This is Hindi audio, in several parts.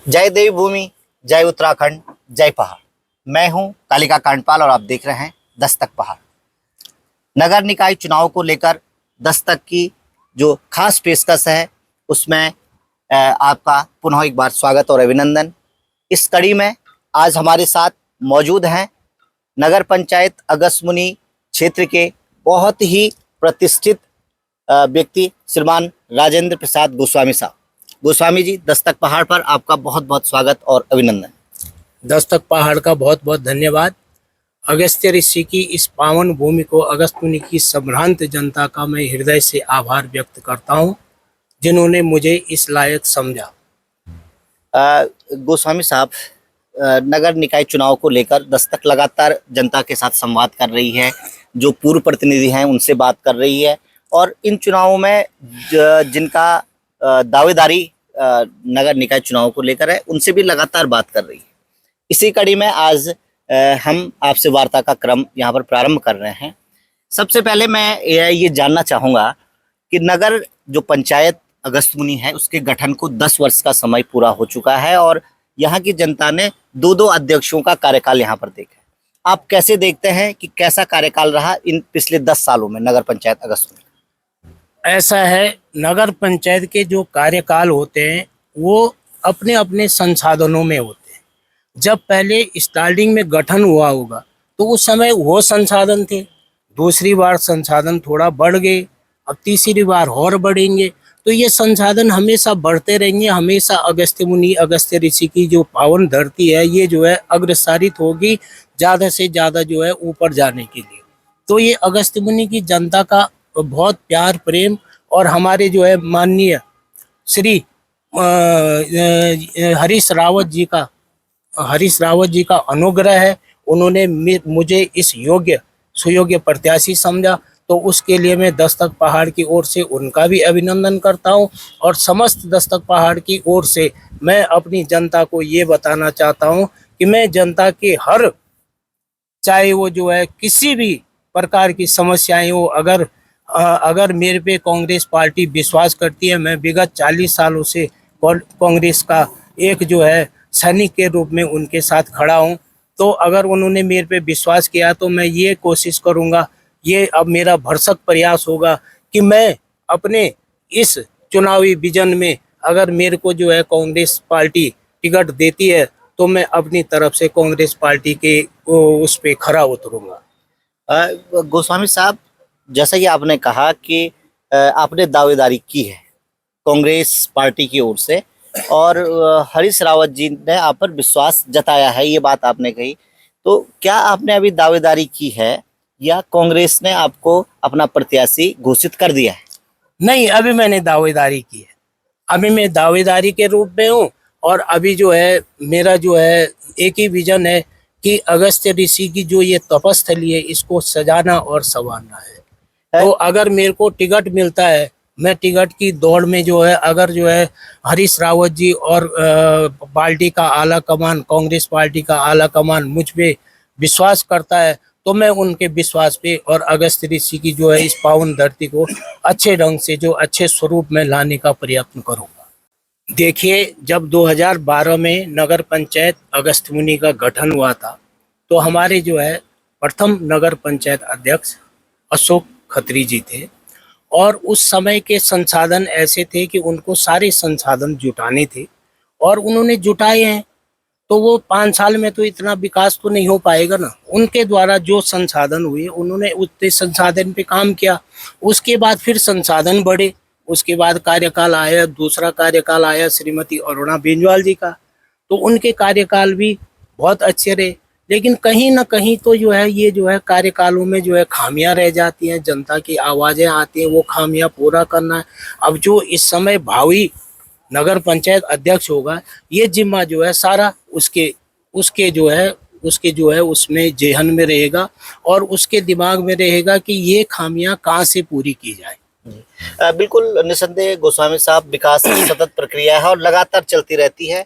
जय देवी भूमि, जय उत्तराखंड, जय पहाड़। मैं हूं कालिका कांडपाल और आप देख रहे हैं दस्तक पहाड़। नगर निकाय चुनाव को लेकर दस्तक की जो खास पेशकश है उसमें आपका पुनः एक बार स्वागत और अभिनंदन। इस कड़ी में आज हमारे साथ मौजूद हैं नगर पंचायत अगस्त्यमुनि क्षेत्र के बहुत ही प्रतिष्ठित व्यक्ति श्रीमान राजेंद्र प्रसाद गोस्वामी साहब। गोस्वामी जी, दस्तक पहाड़ पर आपका बहुत बहुत स्वागत और अभिनंदन। दस्तक पहाड़ का बहुत बहुत धन्यवाद। अगस्त्य ऋषि की इस पावन भूमि को अगस्त्यमुनि की संभ्रांत जनता का मैं हृदय से आभार व्यक्त करता हूं, जिन्होंने मुझे इस लायक समझा। गोस्वामी साहब, नगर निकाय चुनाव को लेकर दस्तक लगातार जनता के साथ संवाद कर रही है, जो पूर्व प्रतिनिधि हैं उनसे बात कर रही है और इन चुनावों में जिनका दावेदारी नगर निकाय चुनाव को लेकर है उनसे भी लगातार बात कर रही है। इसी कड़ी में आज हम आपसे वार्ता का क्रम यहाँ पर प्रारंभ कर रहे हैं। सबसे पहले मैं ये जानना चाहूँगा कि नगर जो पंचायत अगस्त्यमुनि है उसके गठन को 10 वर्ष का समय पूरा हो चुका है और यहाँ की जनता ने दो अध्यक्षों का कार्यकाल यहाँ पर देखा है। आप कैसे देखते हैं कि कैसा कार्यकाल रहा इन पिछले 10 सालों में नगर पंचायत अगस्त्यमुनि? ऐसा है, नगर पंचायत के जो कार्यकाल होते हैं वो अपने अपने संसाधनों में होते हैं। जब पहले स्टार्टिंग में गठन हुआ होगा तो उस समय वो संसाधन थे, दूसरी बार संसाधन थोड़ा बढ़ गए, अब तीसरी बार और बढ़ेंगे, तो ये संसाधन हमेशा बढ़ते रहेंगे। हमेशा अगस्त्यमुनि अगस्त्य ऋषि की जो पावन धरती है ये जो है अग्रसारित होगी ज़्यादा से ज़्यादा जो है ऊपर जाने के लिए। तो ये अगस्त्यमुनि की जनता का बहुत प्यार प्रेम और हमारे जो है माननीय श्री हरीश रावत जी का अनुग्रह है। उन्होंने मुझे इस योग्य सुयोग्य प्रत्याशी समझा, तो उसके लिए मैं दस्तक पहाड़ की ओर से उनका भी अभिनंदन करता हूं और समस्त दस्तक पहाड़ की ओर से मैं अपनी जनता को ये बताना चाहता हूं कि मैं जनता के हर, चाहे वो जो है किसी भी प्रकार की समस्याएं हो, अगर मेरे पे कांग्रेस पार्टी विश्वास करती है, मैं विगत 40 सालों से कांग्रेस का एक जो है सैनिक के रूप में उनके साथ खड़ा हूं। तो अगर उन्होंने मेरे पे विश्वास किया तो मैं ये कोशिश करूंगा, ये अब मेरा भरसक प्रयास होगा कि मैं अपने इस चुनावी विजन में अगर मेरे को जो है कांग्रेस पार्टी टिकट देती है तो मैं अपनी तरफ से कांग्रेस पार्टी के उस पे खरा उतरूंगा। गोस्वामी साहब, जैसा कि आपने कहा कि आपने दावेदारी की है कांग्रेस पार्टी की ओर से और हरीश रावत जी ने आप पर विश्वास जताया है, ये बात आपने कही, तो क्या आपने अभी दावेदारी की है या कांग्रेस ने आपको अपना प्रत्याशी घोषित कर दिया है? नहीं, अभी मैंने दावेदारी की है। अभी मैं दावेदारी के रूप में हूँ और अभी जो है मेरा जो है एक ही विजन है कि अगस्त्य ऋषि की जो ये तपस्थली है इसको सजाना और संवारना है। तो अगर मेरे को टिकट मिलता है, मैं टिकट की दौड़ में जो है अगर जो है हरीश रावत जी और पार्टी का आला कमान, कांग्रेस पार्टी का आला कमान मुझ पे विश्वास करता है तो मैं उनके विश्वास पे और अगस्त्य ऋषि की जो है इस पावन धरती को अच्छे ढंग से जो अच्छे स्वरूप में लाने का प्रयत्न करूँगा। देखिए, जब 2012 में नगर पंचायत अगस्त्यमुनि का गठन हुआ था तो हमारे जो है प्रथम नगर पंचायत अध्यक्ष अशोक खत्री जी थे और उस समय के संसाधन ऐसे थे कि उनको सारे संसाधन जुटाने थे और उन्होंने जुटाए हैं। तो वो 5 साल में तो इतना विकास तो नहीं हो पाएगा ना। उनके द्वारा जो संसाधन हुए उन्होंने उतने संसाधन पे काम किया, उसके बाद फिर संसाधन बढ़े, उसके बाद कार्यकाल आया, दूसरा कार्यकाल आया श्रीमती अरुणा बेंजवाल जी का, तो उनके कार्यकाल भी बहुत अच्छे रहे। लेकिन कहीं ना कहीं तो जो है ये जो है कार्यकालों में जो है खामियां रह जाती हैं, जनता की आवाज़ें आती हैं, वो खामियां पूरा करना है। अब जो इस समय भावी नगर पंचायत अध्यक्ष होगा ये जिम्मा जो है सारा उसके जो है उसमें जेहन में रहेगा और उसके दिमाग में रहेगा कि ये खामियां कहाँ से पूरी की जाए। बिल्कुल निसंदेह गोस्वामी साहब, विकास सतत प्रक्रिया है और लगातार चलती रहती है।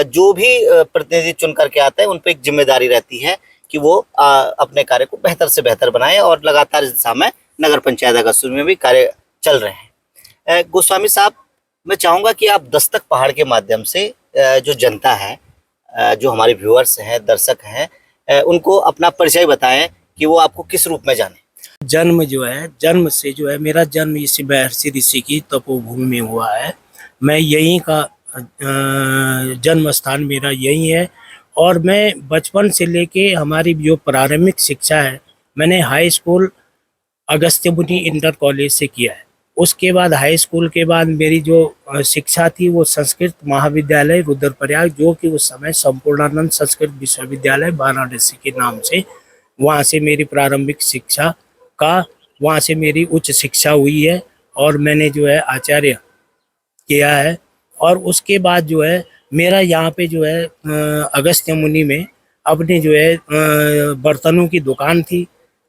जो भी प्रतिनिधि चुन करके आता है उन पर एक जिम्मेदारी रहती है कि वो अपने कार्य को बेहतर से बेहतर बनाए और लगातार इस दिशा में नगर पंचायत अगस्त्यमुनि में भी कार्य चल रहे हैं। गोस्वामी साहब, मैं चाहूँगा कि आप दस्तक पहाड़ के माध्यम से जो जनता है, जो हमारे व्यूअर्स हैं, दर्शक हैं, उनको अपना परिचय बताएं कि वो आपको किस रूप में जाने। जन्म जो है, जन्म से जो है, मेरा जन्म इसी महर्षि ऋषि की तपोभूमि में हुआ है। मैं यहीं का जन्म स्थान मेरा यही है। और मैं बचपन से लेके हमारी जो प्रारंभिक शिक्षा है, मैंने हाई स्कूल अगस्त्य मुनि इंटर कॉलेज से किया है। उसके बाद हाई स्कूल के बाद मेरी जो शिक्षा थी वो संस्कृत महाविद्यालय रुद्रप्रयाग, जो कि उस समय संपूर्णानंद संस्कृत विश्वविद्यालय वाराणसी के नाम से, वहाँ से मेरी प्रारंभिक शिक्षा का, वहाँ से मेरी उच्च शिक्षा हुई है और मैंने जो है आचार्य किया है। और उसके बाद जो है मेरा यहाँ पे जो है अगस्त्य मुनि में अपने जो है बर्तनों की दुकान थी,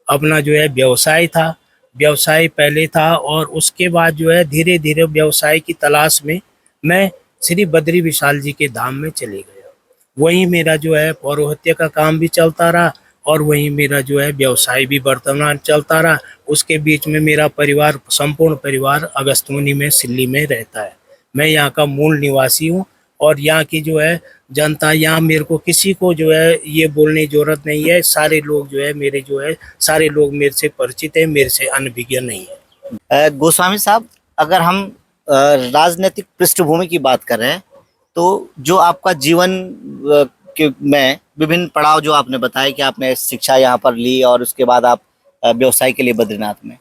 अपना जो है व्यवसाय था, व्यवसाय पहले था। और उसके बाद जो है धीरे धीरे व्यवसाय की तलाश में मैं श्री बद्री विशाल जी के धाम में चले गया। वहीं मेरा जो है पौरोहित्य का काम भी चलता रहा और वहीं मेरा जो है व्यवसाय भी वर्तमान चलता रहा। उसके बीच में मेरा परिवार, संपूर्ण परिवार अगस्त्य मुनि में सिल्ली में रहता है। मैं यहाँ का मूल निवासी हूँ और यहाँ की जो है जनता, यहाँ मेरे को किसी को जो है ये बोलने की जरूरत नहीं है, सारे लोग जो है मेरे जो है सारे लोग मेरे से परिचित है, मेरे से अनभिज्ञ नहीं है। गोस्वामी साहब, अगर हम राजनीतिक पृष्ठभूमि की बात कर रहे हैं तो जो आपका जीवन में विभिन्न पड़ाव जो आपने बताया कि आपने शिक्षा यहाँ पर ली और उसके बाद आप व्यवसाय के लिए बद्रीनाथ में,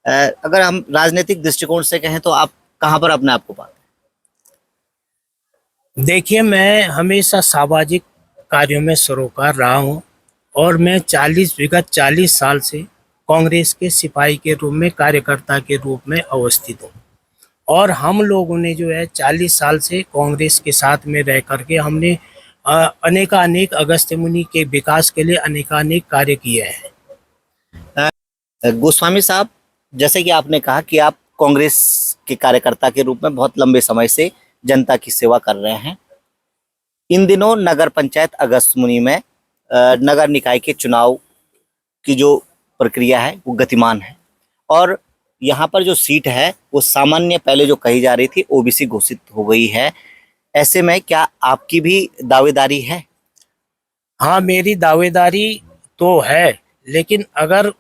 अगर हम राजनीतिक दृष्टिकोण से कहें तो आप कहाँ पर अपने आप को पाते देखिए, मैं हमेशा सामाजिक कार्यों में सरोकार रहा हूँ और मैं 40 साल से कांग्रेस के सिपाही के रूप में, कार्यकर्ता के रूप में अवस्थित हूँ। और हम लोगों ने जो है 40 साल से कांग्रेस के साथ में रह करके हमने अनेकानेक अगस्त्य मुनि के विकास के लिए अनेकानेक कार्य किए हैं। गोस्वामी साहब, जैसे कि आपने कहा कि आप कांग्रेस के कार्यकर्ता के रूप में बहुत लंबे समय से जनता की सेवा कर रहे हैं। इन दिनों नगर पंचायत अगस्त्य मुनि में नगर निकाय के चुनाव की जो प्रक्रिया है वो गतिमान है और यहाँ पर जो सीट है वो सामान्य, पहले जो कही जा रही थी, ओबीसी घोषित हो गई है। ऐसे में क्या आपकी भी दावेदारी है? हाँ, मेरी दावेदारी तो है, लेकिन अगर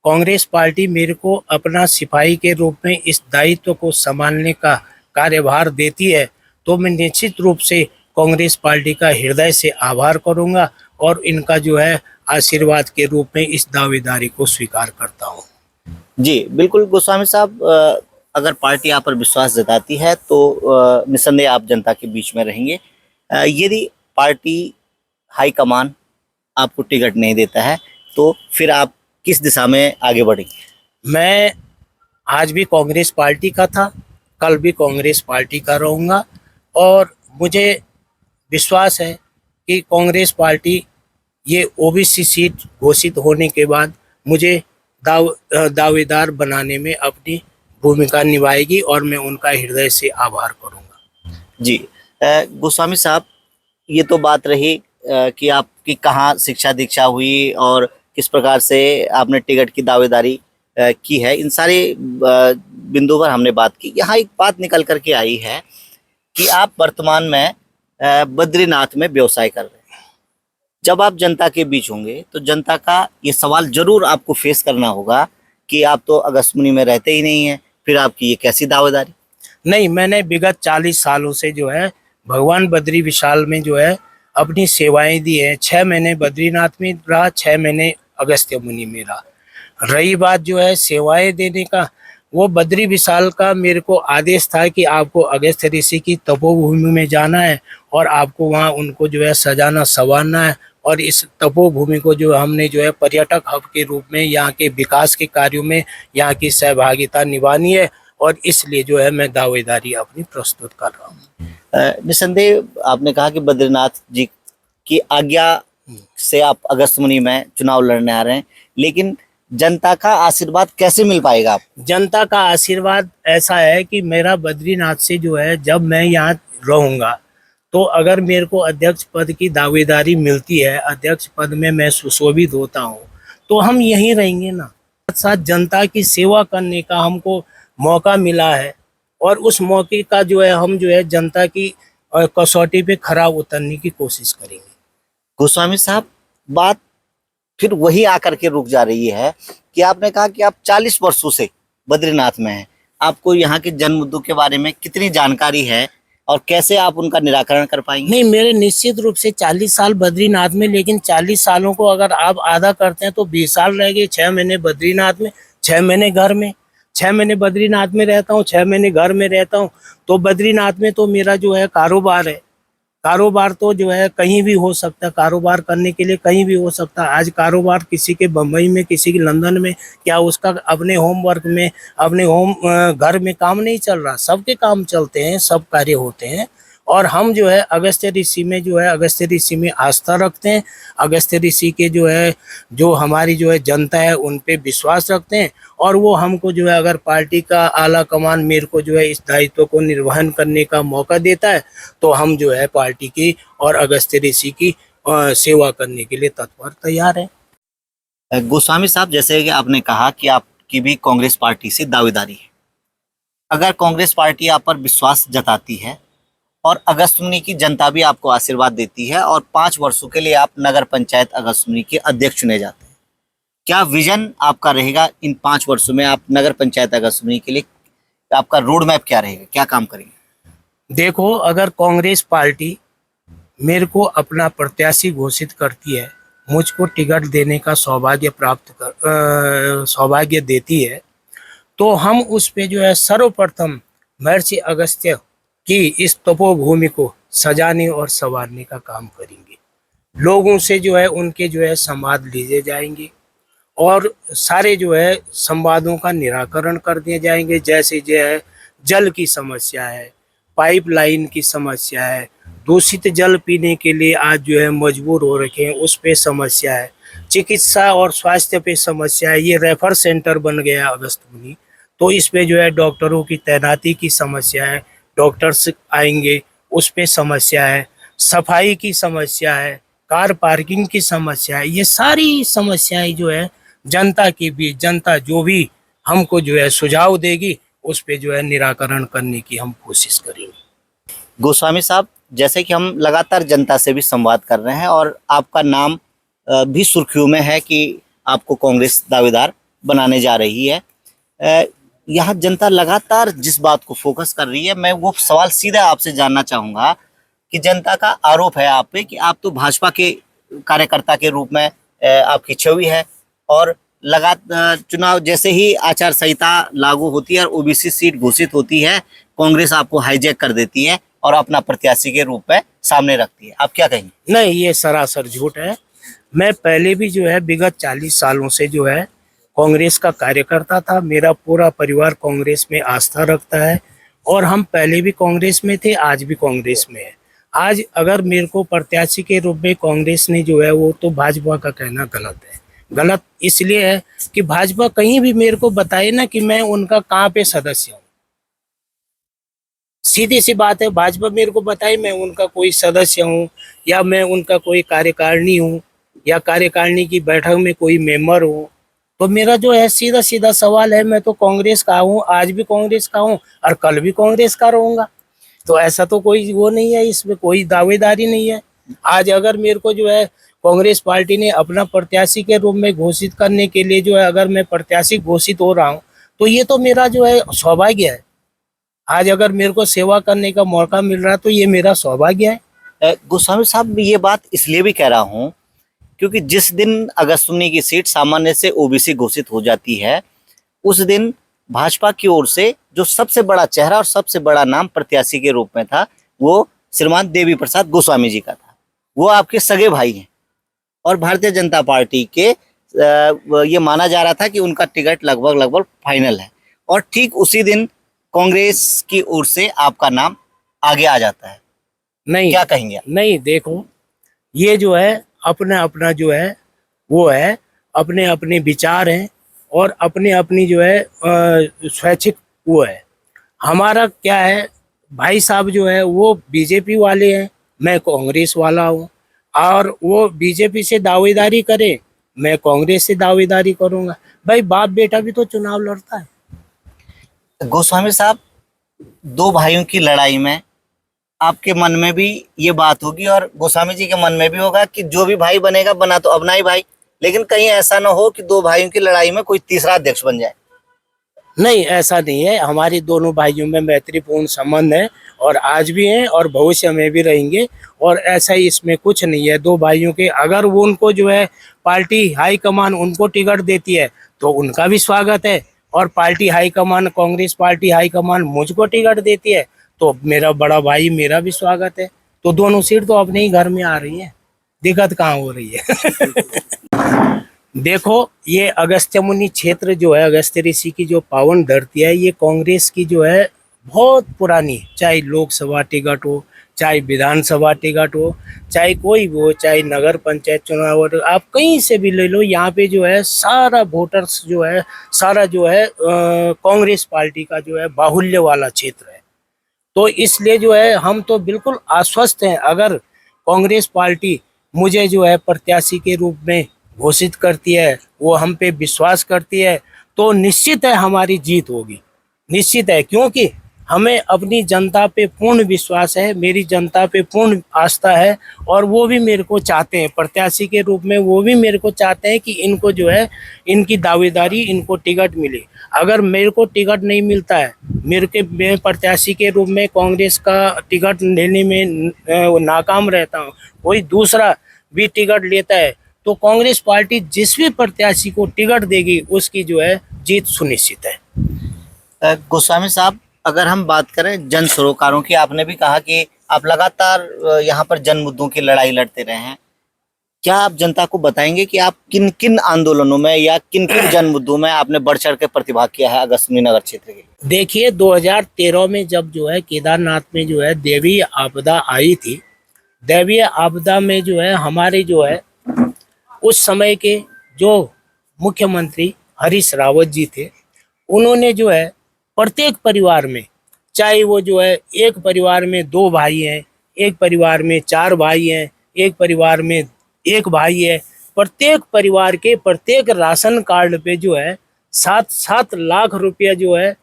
कांग्रेस पार्टी मेरे को अपना सिपाही के रूप में इस दायित्व को संभालने का कार्यभार देती है तो मैं निश्चित रूप से कांग्रेस पार्टी का हृदय से आभार करूंगा और इनका जो है आशीर्वाद के रूप में इस दावेदारी को स्वीकार करता हूं। जी बिल्कुल गोस्वामी साहब, अगर पार्टी आप पर विश्वास जताती है तो निस्संदेह आप जनता के बीच में रहेंगे। यदि पार्टी हाईकमान आपको टिकट नहीं देता है तो फिर आप किस दिशा में आगे बढ़ेंगे? मैं आज भी कांग्रेस पार्टी का था, कल भी कांग्रेस पार्टी का रहूँगा और मुझे विश्वास है कि कांग्रेस पार्टी ये ओबीसी सीट घोषित होने के बाद मुझे दावेदार बनाने में अपनी भूमिका निभाएगी और मैं उनका हृदय से आभार करूँगा। जी गोस्वामी साहब, ये तो बात रही कि आपकी कहाँ शिक्षा दीक्षा हुई और किस प्रकार से आपने टिकट की दावेदारी की है। इन सारे बिंदु पर हमने बात की। यहाँ एक बात निकल करके आई है कि आप वर्तमान में बद्रीनाथ में व्यवसाय कर रहे हैं। जब आप जनता के बीच होंगे तो जनता का ये सवाल जरूर आपको फेस करना होगा कि आप तो अगस्त्य मुनि में रहते ही नहीं हैं, फिर आपकी ये कैसी दावेदारी? नहीं, मैंने विगत 40 सालों से जो है भगवान बद्री विशाल में जो है अपनी सेवाएं दी है। 6 महीने बद्रीनाथ में रहा, 6 महीने अगस्त्य मुनि में रहा। रही बात जो है सेवाएं देने का, वो बद्री विशाल का मेरे को आदेश था कि आपको अगस्त्य ऋषि की तपोभूमि में जाना है और आपको वहाँ उनको जो है सजाना संवारना है और इस तपोभूमि को जो हमने जो है पर्यटक हब के रूप में यहाँ के विकास के कार्यों में यहाँ की सहभागिता निभानी है और इसलिए जो है मैं दावेदारी अपनी प्रस्तुत कर रहा हूँ। निसंदेह आपने कहा कि बद्रीनाथ जी की आज्ञा से आप अगस्त्य मुनि में चुनाव लड़ने आ रहे हैं, लेकिन जनता का आशीर्वाद कैसे मिल पाएगा आप? जनता का आशीर्वाद ऐसा है कि मेरा बद्रीनाथ से जो है, जब मैं यहाँ रहूँगा तो अगर मेरे को अध्यक्ष पद की दावेदारी मिलती है, अध्यक्ष पद में मैं सुशोभित होता हूँ, तो हम यहीं रहेंगे ना। साथ जनता की सेवा करने का हमको मौका मिला है और उस मौके का जो है हम जो है जनता की और कसौटी पे खरा उतरने की कोशिश करेंगे। गोस्वामी साहब, बात फिर वही आकर के रुक जा रही है कि आपने कहा कि आप 40 वर्षों से बद्रीनाथ में हैं। आपको यहाँ के जन मुद्दों के बारे में कितनी जानकारी है और कैसे आप उनका निराकरण कर पाएंगे? नहीं, मेरे निश्चित रूप से 40 साल बद्रीनाथ में, लेकिन 40 सालों को अगर आप आधा करते हैं तो 20 साल रह गए। 6 महीने बद्रीनाथ में, 6 महीने घर में। 6 महीने बद्रीनाथ में रहता हूँ, 6 महीने घर में रहता हूँ। तो बद्रीनाथ में तो मेरा जो है कारोबार है। कारोबार तो जो है कहीं भी हो सकता है, कारोबार करने के लिए कहीं भी हो सकता है। आज कारोबार किसी के बम्बई में, किसी के लंदन में, क्या उसका अपने होमवर्क में, अपने घर में काम नहीं चल रहा? सबके काम चलते हैं, सब कार्य होते हैं। और हम जो है अगस्त्य ऋषि में जो है, अगस्त्य ऋषि में आस्था रखते हैं। अगस्त्य ऋषि के जो है, जो हमारी जो है जनता है, उन पे विश्वास रखते हैं। और वो हमको जो है, अगर पार्टी का आला कमान मेरे को जो है इस दायित्व को निर्वहन करने का मौका देता है, तो हम जो है पार्टी की और अगस्त्य ऋषि की सेवा करने के लिए तत्पर तैयार हैं। गोस्वामी साहब, जैसे कि आपने कहा कि आपकी भी कांग्रेस पार्टी से दावेदारी है। अगर कांग्रेस पार्टी आप पर विश्वास जताती है और अगस्त्यमुनि की जनता भी आपको आशीर्वाद देती है और 5 वर्षों के लिए आप नगर पंचायत अगस्त्यमुनि के अध्यक्ष चुने जाते हैं, क्या विजन आपका रहेगा इन 5 वर्षों में? आप नगर पंचायत अगस्त्यमुनि के लिए आपका रोड मैप क्या रहेगा, क्या काम करेंगे? देखो, अगर कांग्रेस पार्टी मेरे को अपना प्रत्याशी घोषित करती है, मुझको टिकट देने का सौभाग्य देती है, तो हम उस पे जो है सर्वप्रथम महर्षि अगस्त्य की इस तपोभूमि को सजाने और संवारने का काम करेंगे। लोगों से जो है उनके जो है संवाद लिए जाएंगे और सारे जो है संवादों का निराकरण कर दिए जाएंगे। जैसे जो है जल की समस्या है, पाइपलाइन की समस्या है, दूषित जल पीने के लिए आज जो है मजबूर हो रखे हैं, उस पे समस्या है। चिकित्सा और स्वास्थ्य पे समस्या है। ये रेफर सेंटर बन गया अगस्त्यमुनि, तो इस पे जो है डॉक्टरों की तैनाती की समस्या है, डॉक्टर्स आएंगे, उस पे समस्या है। सफाई की समस्या है, कार पार्किंग की समस्या है। ये सारी समस्याएं जो है जनता की भी, जनता जो भी हमको जो है सुझाव देगी, उस पे जो है निराकरण करने की हम कोशिश करेंगे। गोस्वामी साहब, जैसे कि हम लगातार जनता से भी संवाद कर रहे हैं और आपका नाम भी सुर्खियों में है कि आपको कांग्रेस दावेदार बनाने जा रही है। यहाँ जनता लगातार जिस बात को फोकस कर रही है, मैं वो सवाल सीधा आपसे जानना चाहूँगा कि जनता का आरोप है आप पे कि आप तो भाजपा के कार्यकर्ता के रूप में आपकी छवि है और लगातार चुनाव जैसे ही आचार संहिता लागू होती है और ओबीसी सीट घोषित होती है, कांग्रेस आपको हाईजैक कर देती है और अपना प्रत्याशी के रूप में सामने रखती है। आप क्या कहेंगे? नहीं, ये सरासर झूठ है। मैं पहले भी जो है विगत 40 सालों से जो है कांग्रेस का कार्यकर्ता था। मेरा पूरा परिवार कांग्रेस में आस्था रखता है और हम पहले भी कांग्रेस में थे, आज भी कांग्रेस में है। आज अगर मेरे को प्रत्याशी के रूप में कांग्रेस ने जो है, वो तो भाजपा का कहना गलत है। गलत इसलिए है कि भाजपा कहीं भी मेरे को बताए ना कि मैं उनका कहाँ पे सदस्य हूँ। सीधी सी बात है, भाजपा मेरे को बताए मैं उनका कोई सदस्य हूँ या मैं उनका कोई कार्यकारिणी हूँ या कार्यकारिणी की बैठक में कोई मेंबर हूँ, तो मेरा जो है सीधा सीधा सवाल है, मैं तो कांग्रेस का हूँ, आज भी कांग्रेस का हूँ और कल भी कांग्रेस का रहूंगा। तो ऐसा तो कोई वो नहीं है, इसमें कोई दावेदारी नहीं है। आज अगर मेरे को जो है कांग्रेस पार्टी ने अपना प्रत्याशी के रूप में घोषित करने के लिए जो है, अगर मैं प्रत्याशी घोषित हो रहा हूँ, तो ये तो मेरा जो है सौभाग्य है। आज अगर मेरे को सेवा करने का मौका मिल रहा है तो ये मेरा सौभाग्य है। गोस्वामी साहब, मैं ये बात इसलिए भी कह रहा हूँ क्योंकि जिस दिन अगस्त्यमुनि की सीट सामान्य से ओबीसी घोषित हो जाती है, उस दिन भाजपा की ओर से जो सबसे बड़ा चेहरा और सबसे बड़ा नाम प्रत्याशी के रूप में था, वो श्रीमान देवी प्रसाद गोस्वामी जी का था। वो आपके सगे भाई हैं और भारतीय जनता पार्टी के ये माना जा रहा था कि उनका टिकट लगभग फाइनल है और ठीक उसी दिन कांग्रेस की ओर से आपका नाम आगे आ जाता है। नहीं, क्या कहेंगे? नहीं, देखो, ये जो है अपना अपना जो है वो है, अपने अपने विचार हैं और अपने अपनी जो है स्वैच्छिक वो है। हमारा क्या है, भाई साहब जो है वो बीजेपी वाले हैं, मैं कांग्रेस वाला हूँ, और वो बीजेपी से दावेदारी करे, मैं कांग्रेस से दावेदारी करूँगा। भाई बाप बेटा भी तो चुनाव लड़ता है। गोस्वामी साहब, दो भाइयों की लड़ाई में आपके मन में भी ये बात होगी और गोस्वामी जी के मन में भी होगा कि जो भी भाई बनेगा बना तो अपना ही भाई, लेकिन कहीं ऐसा ना हो कि दो भाइयों की लड़ाई में कोई तीसरा अध्यक्ष बन जाए। नहीं, ऐसा नहीं है। हमारी दोनों भाइयों में मैत्रीपूर्ण संबंध है और आज भी हैं और भविष्य में भी रहेंगे। और ऐसा ही इसमें कुछ नहीं है। दो भाइयों के अगर वो उनको जो है पार्टी हाईकमान उनको टिकट देती है तो उनका भी स्वागत है, और party high command Congress party high command मुझको टिकट देती है तो मेरा बड़ा भाई मेरा भी स्वागत है। तो दोनों सीट तो अपने ही घर में आ रही है, दिक्कत कहाँ हो रही है। देखो, ये अगस्त्यमुनि क्षेत्र जो है, अगस्त्य ऋषि की जो पावन धरती है, ये कांग्रेस की जो है बहुत पुरानी, चाहे लोकसभा टिकट हो, चाहे विधानसभा टिकट हो, चाहे कोई भी हो, चाहे नगर पंचायत चुनाव हो, आप कहीं से भी ले लो, यहाँ पे जो है सारा वोटर्स जो है, सारा जो है कांग्रेस पार्टी का जो है बाहुल्य वाला क्षेत्र है। तो इसलिए जो है हम तो बिल्कुल आश्वस्त हैं। अगर कांग्रेस पार्टी मुझे जो है प्रत्याशी के रूप में घोषित करती है, वो हम पे विश्वास करती है, तो निश्चित है हमारी जीत होगी, निश्चित है। क्योंकि हमें अपनी जनता पे पूर्ण विश्वास है, मेरी जनता पे पूर्ण आस्था है, और वो भी मेरे को चाहते हैं प्रत्याशी के रूप में, वो भी मेरे को चाहते हैं कि इनको जो है इनकी दावेदारी, इनको टिकट मिले। अगर मेरे को टिकट नहीं मिलता है, मैं प्रत्याशी के रूप में कांग्रेस का टिकट लेने में नाकाम रहता हूँ, कोई दूसरा भी टिकट लेता है, तो कांग्रेस पार्टी जिस भी प्रत्याशी को टिकट देगी उसकी जो है जीत सुनिश्चित है। गोस्वामी साहब, अगर हम बात करें जन सरोकारों की, आपने भी कहा कि आप लगातार यहाँ पर जन मुद्दों की लड़ाई लड़ते रहे हैं। क्या आप जनता को बताएंगे कि आप किन किन आंदोलनों में या किन किन जन मुद्दों में आपने बढ़ चढ़ के प्रतिभाग किया है अगस्त्यमुनि नगर क्षेत्र के लिए? देखिए, 2013 में जब जो है केदारनाथ में जो है दैवीय आपदा आई थी, दैवीय आपदा में जो है हमारे जो है उस समय के जो मुख्यमंत्री हरीश रावत जी थे, उन्होंने जो है प्रत्येक परिवार में, चाहे वो जो है एक परिवार में 2 भाई हैं, एक परिवार में 4 भाई हैं, एक परिवार में 1 भाई है, प्रत्येक परिवार के प्रत्येक राशन कार्ड पे जो है 7-7 लाख रुपया जो है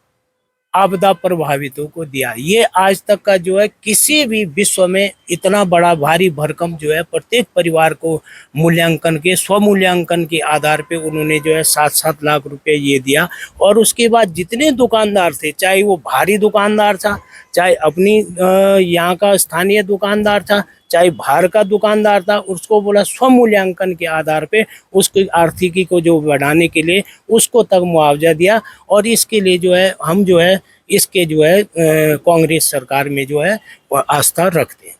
आपदा प्रभावितों को दिया। ये आज तक का जो है किसी भी विश्व में इतना बड़ा भारी भरकम जो है प्रत्येक परिवार को मूल्यांकन के, स्वमूल्यांकन के आधार पे उन्होंने जो है 7-7 लाख रुपए ये दिया। और उसके बाद जितने दुकानदार थे, चाहे वो भारी दुकानदार था, चाहे अपनी यहाँ का स्थानीय दुकानदार था, चाहे बाहर का दुकानदार था, उसको बोला स्वमूल्यांकन के आधार पे उसकी आर्थिकी को जो बढ़ाने के लिए उसको तक मुआवजा दिया। और इसके लिए जो है हम जो है इसके जो है कांग्रेस सरकार में जो है आस्था रखते हैं।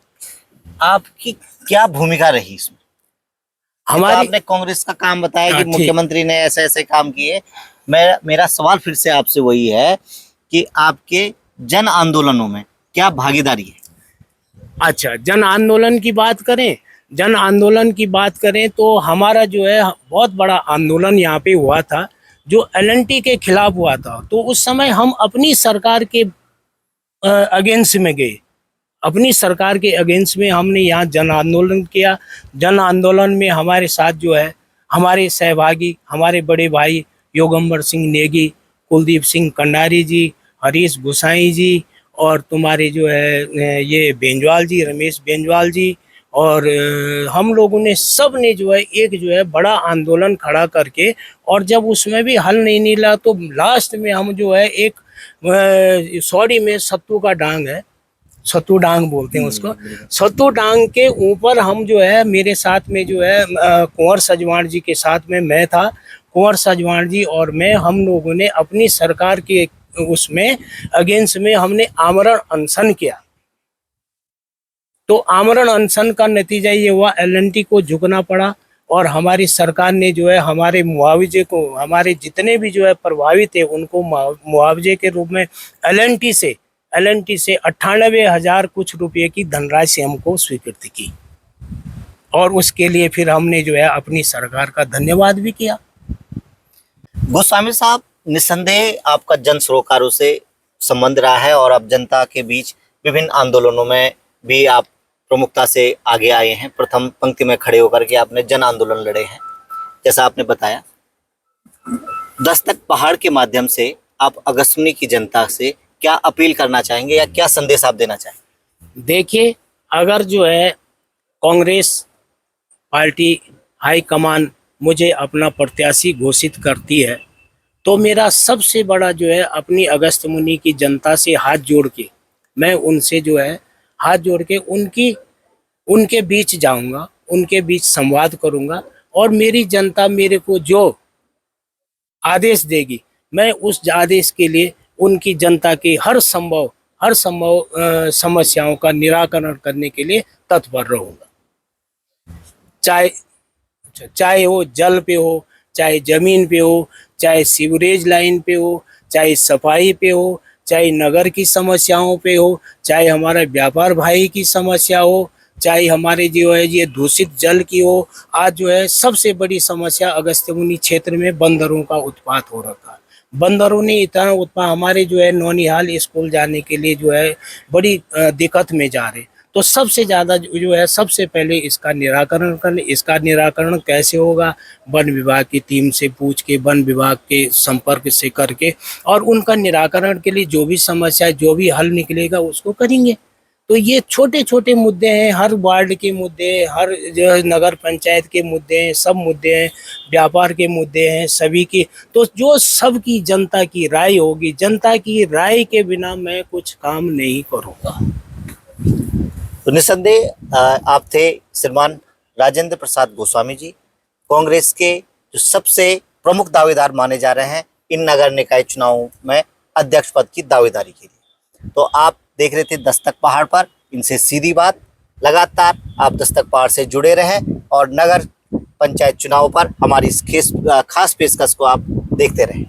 आपकी क्या भूमिका रही इसमें? हमारी तो आपने कांग्रेस का काम बताया कि ठीक। मुख्यमंत्री ने ऐसे ऐसे काम किए। मेरा सवाल फिर से आपसे वही है कि आपके जन आंदोलनों में क्या भागीदारी है? अच्छा, जन आंदोलन की बात करें, जन आंदोलन की बात करें तो हमारा जो है बहुत बड़ा आंदोलन यहाँ पे हुआ था, जो एलएनटी के खिलाफ हुआ था। तो उस समय हम अपनी सरकार के अगेंस्ट में गए, अपनी सरकार के अगेंस्ट में हमने यहाँ जन आंदोलन किया। जन आंदोलन में हमारे साथ जो है हमारे सहभागी, हमारे बड़े भाई योगंबर सिंह नेगी, कुलदीप सिंह कंडारी जी, हरीश गोसाई जी, और तुम्हारे जो है ये बेंजवाल जी, रमेश बेंजवाल जी, और हम लोगों ने सब ने जो है एक जो है बड़ा आंदोलन खड़ा करके, और जब उसमें भी हल नहीं मिला तो लास्ट में हम जो है एक सौड़ी में सत्तू का डांग है, सत्तू डांग बोलते हैं उसको, सत्तू डांग के ऊपर हम जो है, मेरे साथ में जो है कुंवर सजवाण जी के साथ में मैं था, कुंवर सजवाण जी और मैं, हम लोगों ने अपनी सरकार के उसमें अगेंस्ट में हमने आमरण अनशन किया। तो आमरण अनशन का नतीजा ये हुआ, एलएनटी को झुकना पड़ा, और हमारी सरकार ने जो है हमारे मुआवजे को, हमारे जितने भी जो है प्रभावित है उनको मुआवजे के रूप में एलएनटी से 98,000 कुछ रुपए की धनराशि हमको स्वीकृति की। और उसके लिए फिर हमने जो है अपनी सरकार का धन्यवाद भी किया। गोस्वामी साहब, निस्संदेह आपका जन सरोकारों से संबंध रहा है और आप जनता के बीच विभिन्न आंदोलनों में भी आप प्रमुखता से आगे आए हैं। प्रथम पंक्ति में खड़े होकर के आपने जन आंदोलन लड़े हैं, जैसा आपने बताया। दस्तक पहाड़ के माध्यम से आप अगस्त्यमुनि की जनता से क्या अपील करना चाहेंगे या क्या संदेश आप देना चाहेंगे? देखिए, अगर जो है कांग्रेस पार्टी हाईकमान मुझे अपना प्रत्याशी घोषित करती है, तो मेरा सबसे बड़ा जो है अपनी अगस्त मुनि की जनता से हाथ जोड़ के, मैं उनसे जो है हाथ जोड़ के उनके बीच जाऊंगा, उनके बीच संवाद करूंगा, और मेरी जनता मेरे को जो आदेश देगी, मैं उस आदेश के लिए उनकी जनता की हर संभव समस्याओं का निराकरण करने के लिए तत्पर रहूंगा। चाहे चाहे वो जल पे हो, चाहे जमीन पे हो, चाहे सीवरेज लाइन पे हो, चाहे सफाई पे हो, चाहे नगर की समस्याओं पे हो, चाहे हमारे व्यापार भाई की समस्या हो, चाहे हमारे जो है ये दूषित जल की हो। आज जो है सबसे बड़ी समस्या अगस्त्यमुनि क्षेत्र में बंदरों का उत्पात हो रखा है। बंदरों ने इतना उत्पात, हमारे जो है नौनिहाल स्कूल जाने के लिए जो है बड़ी दिक्कत में जा रहे। तो सबसे ज़्यादा जो है सबसे पहले इसका निराकरण करने, इसका निराकरण कैसे होगा, वन विभाग की टीम से पूछ के, वन विभाग के संपर्क से करके, और उनका निराकरण के लिए जो भी समस्या, जो भी हल निकलेगा उसको करेंगे। तो ये छोटे छोटे मुद्दे हैं, हर वार्ड के मुद्दे, हर जो है नगर पंचायत के मुद्दे हैं, सब मुद्दे हैं, व्यापार के मुद्दे हैं सभी की। तो जो सबकी जनता की राय होगी, जनता की राय के बिना मैं कुछ काम नहीं करूँगा। तो निस्संदेह आप थे श्रीमान राजेंद्र प्रसाद गोस्वामी जी, कांग्रेस के जो सबसे प्रमुख दावेदार माने जा रहे हैं इन नगर निकाय चुनावों में अध्यक्ष पद की दावेदारी के लिए। तो आप देख रहे थे दस्तक पहाड़ पर, इनसे सीधी बात। लगातार आप दस्तक पहाड़ से जुड़े रहें और नगर पंचायत चुनाव पर हमारी इस खास पेशकश को आप देखते रहें।